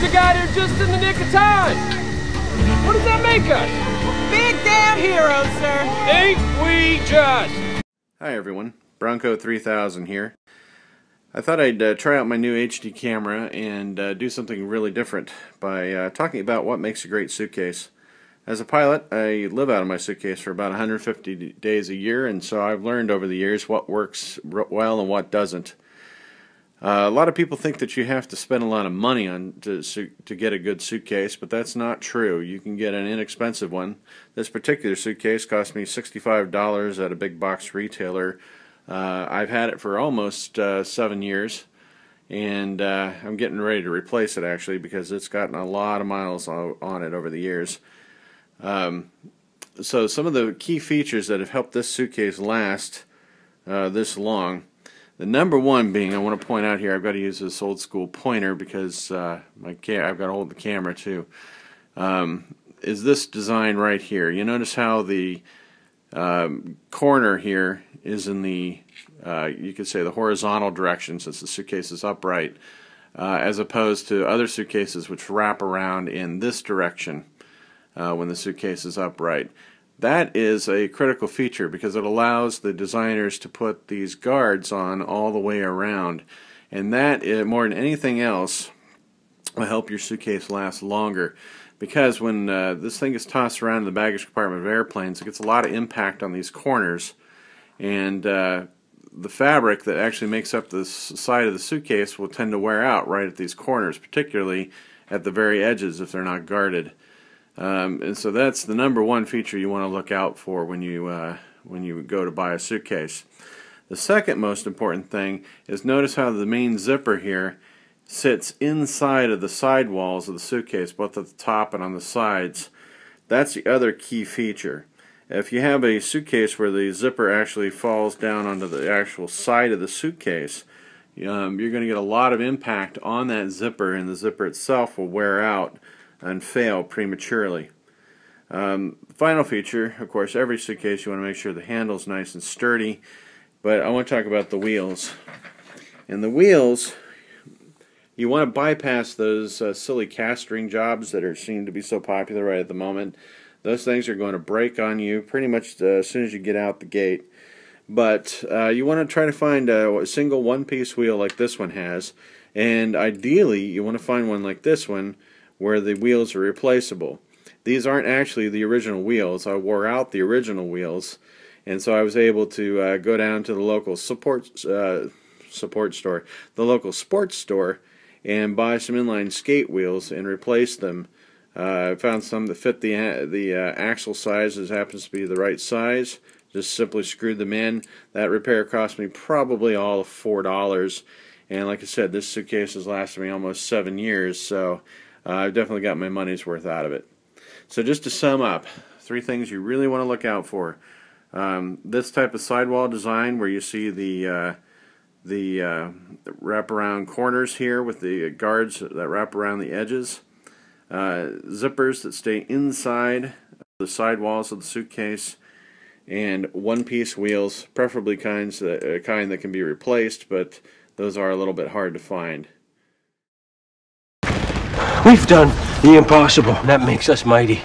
We got here just in the nick of time. What does that make us? Big damn heroes, sir. Ain't we just? Hi everyone, Bronco 3000 here. I thought I'd try out my new HD camera and do something really different by talking about what makes a great suitcase. As a pilot, I live out of my suitcase for about 150 days a year, and so I've learned over the years what works well and what doesn't. A lot of people think that you have to spend a lot of money to get a good suitcase, but that's not true. You can get an inexpensive one. This particular suitcase cost me $65 at a big box retailer. I've had it for almost 7 years, and I'm getting ready to replace it actually because it's gotten a lot of miles on it over the years. So some of the key features that have helped this suitcase last this long. The number one being, I want to point out here, I've got to use this old school pointer because I've got to hold the camera too, is this design right here. You notice how the corner here is in the, you could say the horizontal direction since the suitcase is upright, as opposed to other suitcases which wrap around in this direction when the suitcase is upright. That is a critical feature because it allows the designers to put these guards on all the way around, and that, more than anything else, will help your suitcase last longer. Because when this thing is tossed around in the baggage compartment of airplanes, it gets a lot of impact on these corners, and the fabric that actually makes up the side of the suitcase will tend to wear out right at these corners, particularly at the very edges if they're not guarded. And so that's the number one feature you want to look out for when you go to buy a suitcase. The second most important thing is notice how the main zipper here sits inside of the sidewalls of the suitcase, both at the top and on the sides. That's the other key feature. If you have a suitcase where the zipper actually falls down onto the actual side of the suitcase, you're going to get a lot of impact on that zipper, and the zipper itself will wear out and fail prematurely. Final feature, of course, every suitcase you want to make sure the handle's nice and sturdy, but I want to talk about the wheels. And the wheels, you want to bypass those silly cast ring jobs that seem to be so popular right at the moment. Those things are going to break on you pretty much as soon as you get out the gate. But you want to try to find a single one-piece wheel like this one has, and ideally you want to find one like this one where the wheels are replaceable. These aren't actually the original wheels. I wore out the original wheels, and so I was able to go down to the local the local sports store, and buy some inline skate wheels and replace them. I found some that fit the axle sizes, happens to be the right size. Just simply screwed them in. That repair cost me probably all of $4, and like I said, this suitcase has lasted me almost 7 years, so I've definitely got my money's worth out of it. So just to sum up, 3 things you really want to look out for. This type of sidewall design where you see the wraparound corners here with the guards that wrap around the edges. Zippers that stay inside the sidewalls of the suitcase. And one-piece wheels, preferably kind that can be replaced, but those are a little bit hard to find. We've done the impossible. That makes us mighty.